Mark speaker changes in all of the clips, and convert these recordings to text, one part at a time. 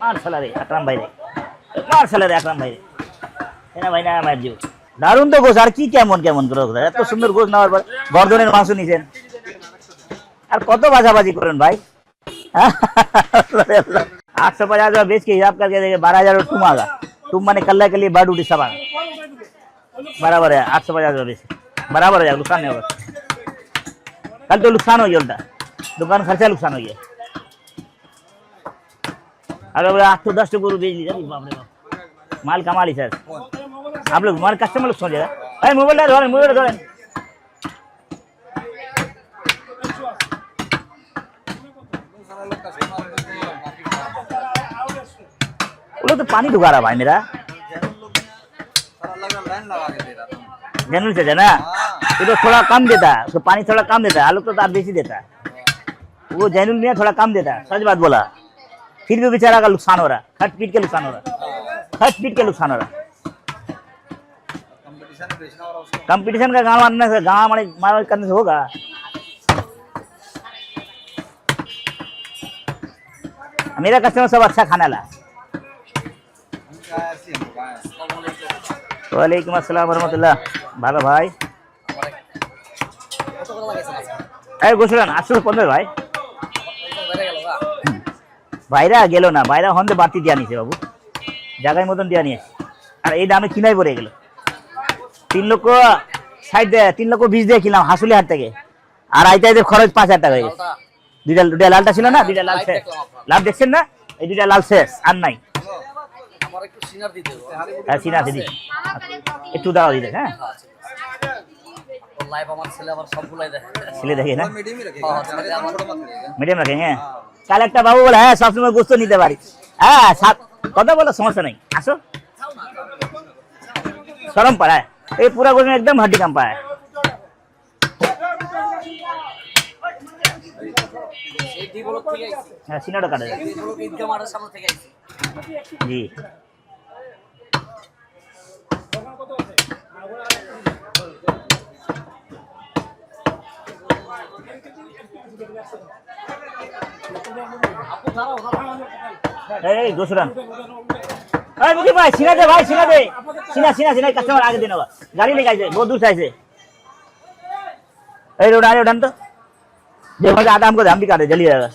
Speaker 1: मार साला रे আকরাম ভাই রে, মার সালা রে আকরাম ভাই রে, এনা ভাই না মার দিও। দারুণ তো গোছ, আর কি কেমন কেমন করে এত সুন্দর গোছ নেওয়ার পর গর্দনের মাংস নিছেন, আর কত বাজাবাজি করেন ভাই। 850 बेच के हिसाब करके देखिए 12,000 तुम आगा, तुम माने कल्ला के लिए बर्ड उठी सब बराबर है। 850 बेच बराबर है, नुकसान नहीं होगा। कल तो नुकसान हो गया, उल्टा दुकान खर्चा नुकसान हो गया। अगर बोले 810 गरु बेच लीजिए, बाप रे बाप, माल कमा ली सर। आप लोग हमारे कस्टमर लोग समझेगा। अरे मोबाइल धोरें, मोबाइल धोरें। वो तो पानी ढुका रहा भाई मेरा, जनरल से ना ये तो थोड़ा कम देता है, उसको पानी थोड़ा कम देता है। आलू तो आप बेची देता है, वो जैनुल में थोड़ा कम देता है। सच बात बोला, फिर भी बेचारा का नुकसान हो रहा, खट पीट के नुकसान हो रहा, खट पीट के नुकसान हो रहा। कंपटीशन का गाँव आने से, गाँव मार करने से होगा। मेरा कस्टमर सब अच्छा खाना ला। वालेकुम अस्सलाम वरहमतुल्लाह। ভালো ভাই, এই গোসলান 815 ভাই। বাইরা গেল না, বাইরা হন্দে বাতি দিয়া নিছে বাবু, জায়গায় মতন দিয়া নিয়ে, আর এই দামে কিনাই পড়ে গেল। 3,60,000 দিয়ে কিনলাম হাসুলি হাট থেকে, আর আইতে খরচ 5,000 টাকা হয়ে গেছে। দুইটা লালটা ছিল না, দুইটা লাল শেষ। লাভ দেখছেন না, এই দুইটা লাল শেষ, আর নাই। আমার একটু সিনার দিতে হবে। হ্যাঁ সিনার দিদি একটু দাও দিতে। হ্যাঁ লাইভ আমার ছেলে আবার সবগুলাই দেখে, ছেলে দেখে না, মিডিয়াম রাখেন। কাল একটা বাবু বলে হ্যাঁ সবসময় গোস্ত নিতে পারি। হ্যাঁ কথা বলো, সমস্যা নেই, আসো। শরম পায় এই পুরা গোস্ত একদম হাড্ডি কাম পায়। হ্যাঁ সিনাটা কাটে জি। এই গোসরান এই মুকি ভাই সিনা দে, ভাই সিনা দে, সিনা সিনা সিনা কাস্টমার आगे देना गाड़ी लेके आइए, बहुत दूर से आए। ए रोड आ रहे उठान तो देखो आधा हमको हम भी काटे जल्दी जाएगा।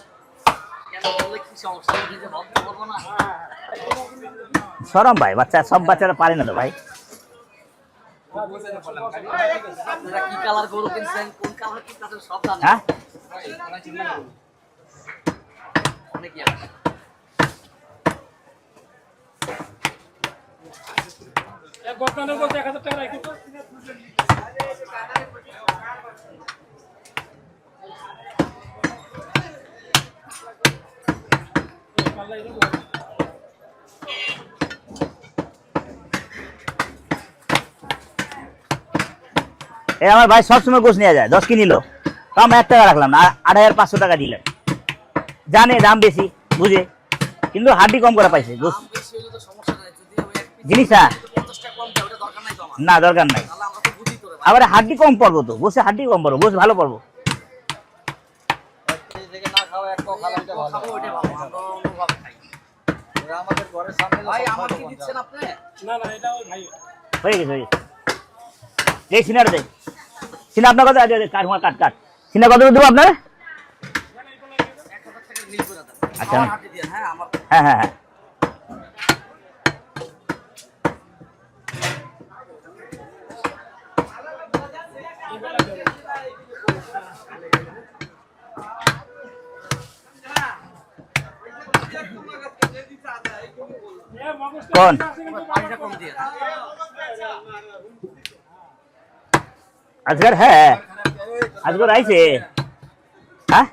Speaker 1: শরম ভাই, বাচ্চা সব বাচ্চারা পারে না তো ভাই। কি কালার গরু কিনছেন, কোন কালার কিনছেন সব জানেন। হ্যাঁ অনেক ইয়া এক গতনের বলতে 1000 টাকা রাখি তো। এই আমার ভাই সবসময় গোছ নিয়ে যায়, 10 কি নিল তো আমি 1 টাকা রাখলাম না, 8,500 টাকা দিলেন। জানে দাম বেশি বুঝে, কিন্তু হাড্ডি কম করা পাইছে গোছ জিনিস না, দরকার নাই। আবার হাড্ডি কম পড়বো তো, গোছে হাড্ডি কম পড়বো, গোছ ভালো পড়বো। হয়ে গেছে এই সিনার দে, সিনা আপনার কথা কাট কাট কাট, সিনা কত দেবো আপনার? আচ্ছা হ্যাঁ হ্যাঁ হ্যাঁ कौन अजगर है? अजगर आइसे हाँ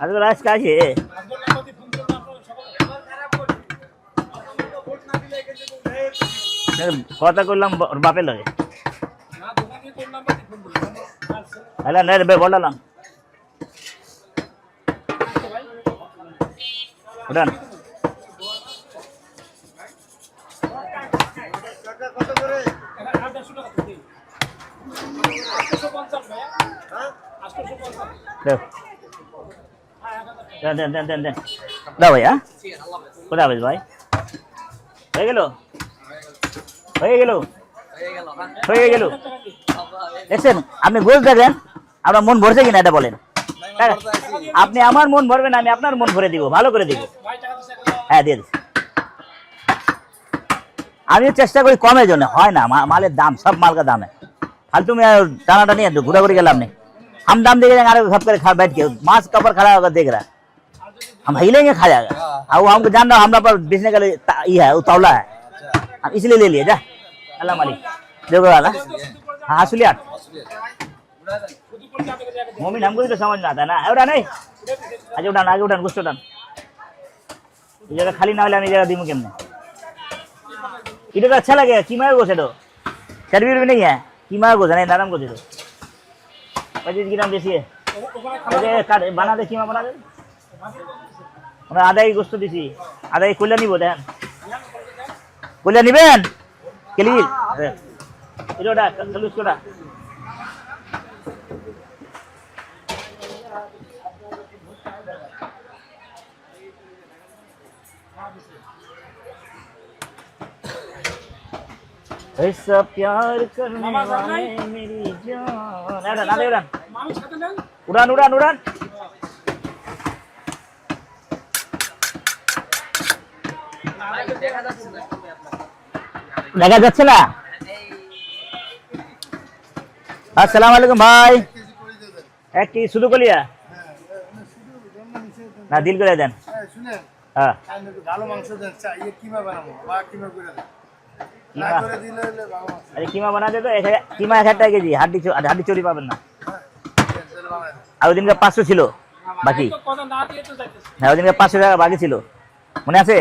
Speaker 1: अजगर आइस का आइसे কথা করলাম বাপে লাগে হ্যালো নাই রে বললাম উঠান। দেন দাও ভাই। হ্যাঁ কোথায় হবে ভাই? হয়ে গেল হয়ে গেল হয়ে গেল। দেখছেন আপনি গোল দেখেন, আপনার মন ভরছে কিনা এটা বলেন। আপনি আমার মন ভরবেন, আমি আপনার মন ভরে দিব, ভালো করে দিব। হ্যাঁ দিয়ে দিচ্ছি। আমি চেষ্টা করি কমের জন্য, হয় না মালের দাম, सब माल का दाम है। फालतू में टाना नहीं है, घुरा-घुरी के लाभ नहीं। हम दाम देके जाएंगे, खप कर खा बैठ के मांस कपर खड़ा होकर देख रहा है, हम हिलेंगे खा जाएगा। और वो हमको जान रहा हमरा पर बेचने का ये है, उतावला है, हम इसलिए ले लिए। जा अल्लाह मालिक देखो वाला। हाँ असलियत मोमिन हमको भी तो समझ में आता है ना। उड़ा नहीं आगे उठान, आगे उठान, गुस्सा उठान। ये जगह खाली ना होले हम ये जगह दिमु केमने। इधर तो अच्छा लगे कीमा गोश है, तो चर्बी भी नहीं है, कीमा गोश है, नरम गोश है। 25 ग्राम बेसी है, बना दे कीमा बना दे। আমরা আদাই গোস্ত দিছি, আদাই কইলা নিব দেন, কইলা নিবেন কেলিল এটাটা চল্লিশ কোটা। ऐसा प्यार करने वाले मेरी जान। ना ना दे उड़ान उड़ान उड़ान उड़ान। দেখা যাচ্ছে না। আসসালামু আলাইকুম ভাই, এক কি শুধু কলিয়া না দিল করে দেন। হ্যাঁ ভালো মাংস দেন, চাইয়ে কিমা বানাবো বা কিমা করে দেন, না করে দিলে ভালো মাংস। আরে কিমা বানা দে তো, কিমা 1000 টাকা কেজি, হাড্ডি চড়ি পাবেন না। আর ওই দিনকে 500 ছিল বাকি। হ্যাঁ ওই দিনকে 500 টাকা বাকি ছিল, মনে আছে?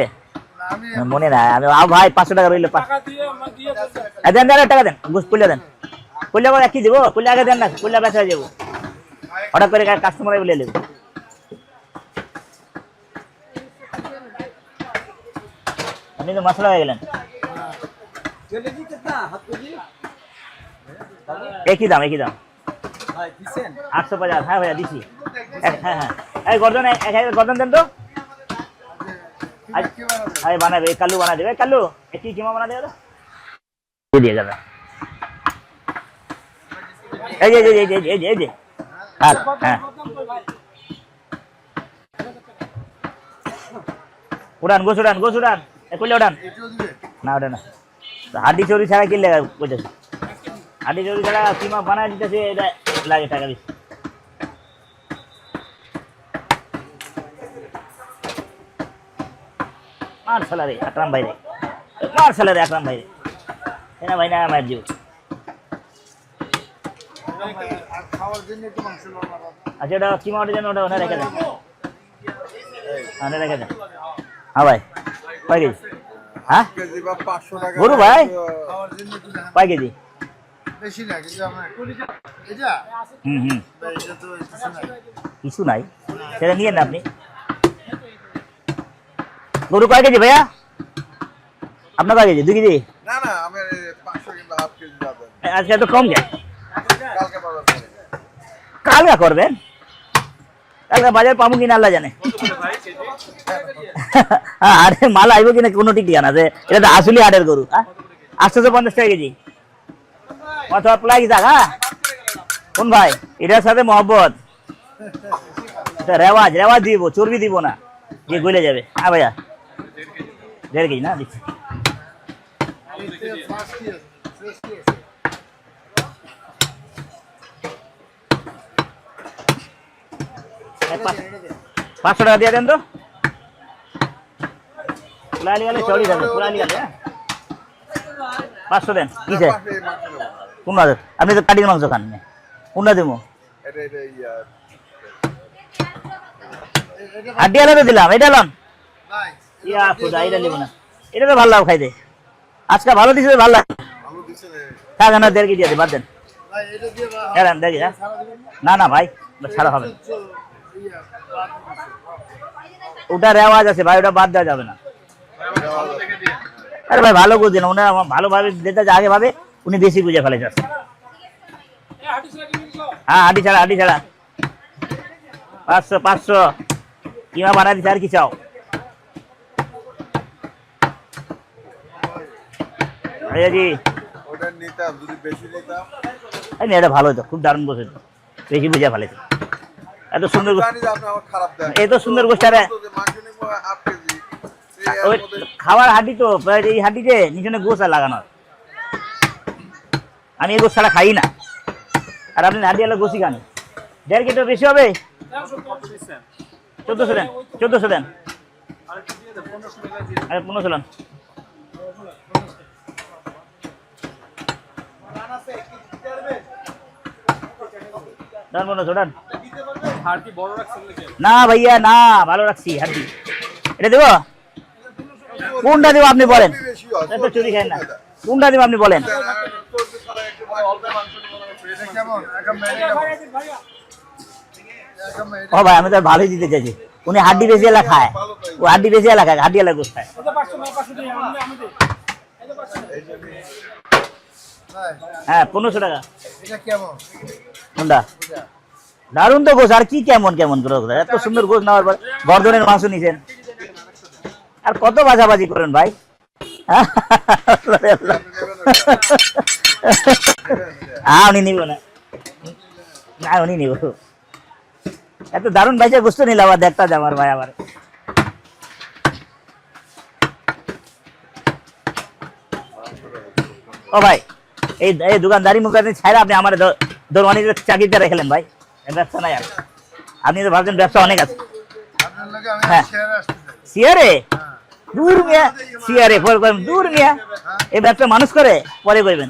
Speaker 1: মনে নাই আমি। আও ভাই 500 টাকা রইল, দেন দেন টাকা দেন, কুলিয়া দেন। কুলিয়া করে কি দিব, কুলিয়া আগে দেন না, কুলিয়া বেচা হয়ে যাবো। অর্ডার করে কাস্টমার বলে নেব। আপনি তো মশলা হয়ে গেলেন। একই দাম, একই দাম 850। হ্যাঁ ভাইয়া দিছি। হ্যাঁ হ্যাঁ এই গর্দন, 1000 গর্দন দেন তো। अरे बना दे, कल्लू बना दे, कल्लू एक ही कीमा बना दे ये दिया जाता। ये हां हां उड़ान गोस उड़ान ए कोले उड़ान ना उड़ान ना हाडी चोरी ছাড়া কি লাগা কইতে। হাডি চোরি ছাড়া कीमा বানাই দিতেছে, এটা লাগে টাকা বেশি। मार साला रे अकरम भाई रे, मार साला रे अकरम भाई रे, है ना भाई ना मार दियो। अच्छा এটা কি মাউন্টে যেন ওটা ওখানে রেখে দেন, ওখানে রেখে দেন। হ্যাঁ ভাই কয় কেজি? হ্যাঁ কেজি বা 500 টাকা গরু ভাই খাওয়ার জন্য কয় কেজি? বেশি না কিন্তু আমরা এটা এটা তো কিছু নাই, সেটা নিয়ে না আপনি। গরু কয় কেজি ভাইয়া আপনার? কয় কেজি? 2 কেজি? না না আমি 500 কিংবা হাফ কেজি যাবেন। আজকে তো কম যায়, কালকে বাজার করবেন। কালকে করবেন? কালকে বাজার পাবো কিনা আল্লাহ জানে। আরে মাল আইব কিনা কোনো ঠিক ঠিকানা আছে? এটা তো আসলে হাটের গরু। 850 টাকা কেজি অথবা প্লাই যাক। হ্যাঁ কোন ভাই এটার সাথে মহব্বত, রেওয়াজ রেওয়াজ দিব, চর্বি দিব না, যে গলে যাবে। হ্যাঁ ভাইয়া 1.5 কেজি না দিচ্ছি। পাঁচশো টাকা দিয়ে দেন তো। পুরালি গেলে চড়ি যাবে, পুরালি গেলে 500 দেন। কি চাই? কোন মাছ? আপনি তো কাটিং মাংস খান, কোনটা দেবো? হাড্ডি আলাদা দিলাম, এটা এলাম ইয়া খোদা, এটা নেব না, এটা তো ভালো লাভ খাইতে। আজকে ভালো দিছে, ভালো লাগে। থাক না 1.5 কেজি আছে, বাদ দেন। দেখি না না ভাই ছাড়া হবে, ওটা রেওয়াজ আছে ভাই, ওটা বাদ দেওয়া যাবে না। আরে ভাই ভালো বুঝেন, ওনার ভালোভাবে যেটা আগে ভাবে উনি বেশি বুঝে ফেলে যাচ্ছে। হ্যাঁ হাডি ছাড়া, হাডি ছাড়া 500 কিমা বানা দিচ্ছে। আর কি চাও? ভাইয়াজি
Speaker 2: ওটা নিতাম যদি বেশি নিতাম।
Speaker 1: এই না, এটা ভালো তো, খুব দারুণ গোছ, বেশি বুঝে ভালো, এত সুন্দর গোছ।
Speaker 2: জানি যে আপনি আমার খারাপ দেন।
Speaker 1: এত সুন্দর গোছটা
Speaker 2: মাংস নিব হাফ কেজি।
Speaker 1: ওই খাওয়ার হাড্ডি তো, এই হাড্ডিতে নিচনে গোছ আর লাগানো। আমি এই গোছ ছাড়া খাই না, আর আপনি হাড্ডি আলা গোছই খান। 1.5 কেজি বেশি হবে। 1400 দেন, 1400 দেন, আরে 1500 দেন। না ভাইয়া না, ভালো রাখছি হাড্ডি। এটা দেবো, কোনটা দেবো আপনি বলেন? এত চুরি খায় না, কোনটা দেবো আপনি বলেন? ও ভাই, আমি তো ভালোই দিতে চাইছি। উনি হাড্ডি বেশি এলা খায়, ও হাড্ডি বেশি এলা খায়, হাড্ডি এলা গোস খায়। হ্যাঁ 1500 টাকা। কোনটা? দারুণ তো গোস, আর কি কেমন কেমন করে এত সুন্দর গোস নেওয়ার পর গর্দনের মাংস নিছেন, আর কত বাজাবাজি করেন ভাই? উনি নিব না, না উনি নিব। এত দারুণ ভাইসা গোস্ত নিল, আবার দেখতা যাবার ভাই আবার। ও ভাই, এই দোকানদারি মুখানি ছাড়া আপনি আমার দোরমানির চাকরিতে রেখেলেন ভাই, ব্যবসা নাই আর। আপনি তো ভাবছেন ব্যবসা অনেক আছে। হ্যাঁ সিয়ারে দূর মিয়া, সিয়ারে দূর মিয়া, এই ব্যবসা মানুষ করে পরে করবেন।